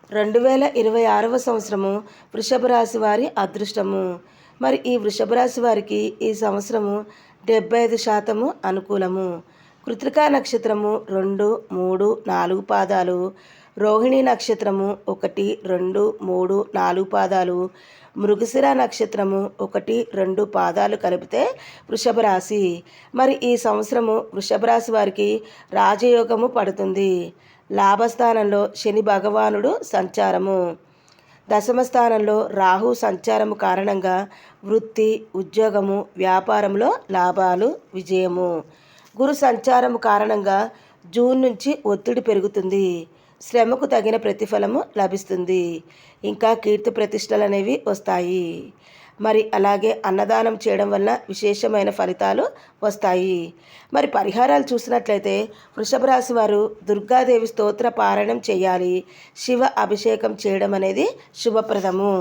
2026వ సంవత్సరము వృషభ రాశి వారి అదృష్టము. మరి ఈ వృషభ రాశి వారికి ఈ సంవత్సరము 75% అనుకూలము. కృత్తికా నక్షత్రము 2, 3, 4 పాదాలు, రోహిణి నక్షత్రము 1, 2, 3, 4 పాదాలు, మృగశిర నక్షత్రము 1, 2 పాదాలు కలిపితే వృషభ రాశి. మరి ఈ సంవత్సరము వృషభ రాశి వారికి రాజయోగము పడుతుంది. లాభస్థానంలో శని భగవానుడు సంచారము, దశమ స్థానంలో రాహు సంచారము కారణంగా వృత్తి, ఉద్యోగము, వ్యాపారంలో లాభాలు, విజయము. గురు సంచారము కారణంగా జూన్ నుంచి ఒత్తిడి పెరుగుతుంది. శ్రమకు తగిన ప్రతిఫలము లభిస్తుంది. ఇంకా కీర్తి ప్రతిష్టలు అనేవి వస్తాయి. మరి అలాగే అన్నదానం చేయడం వల్ల విశేషమైన ఫలితాలు వస్తాయి. మరి పరిహారాలు చూసినట్లయితే వృషభ రాశి వారు దుర్గాదేవి స్తోత్ర పారాయణం చేయాలి. శివ అభిషేకం చేయడం అనేది శుభప్రదము.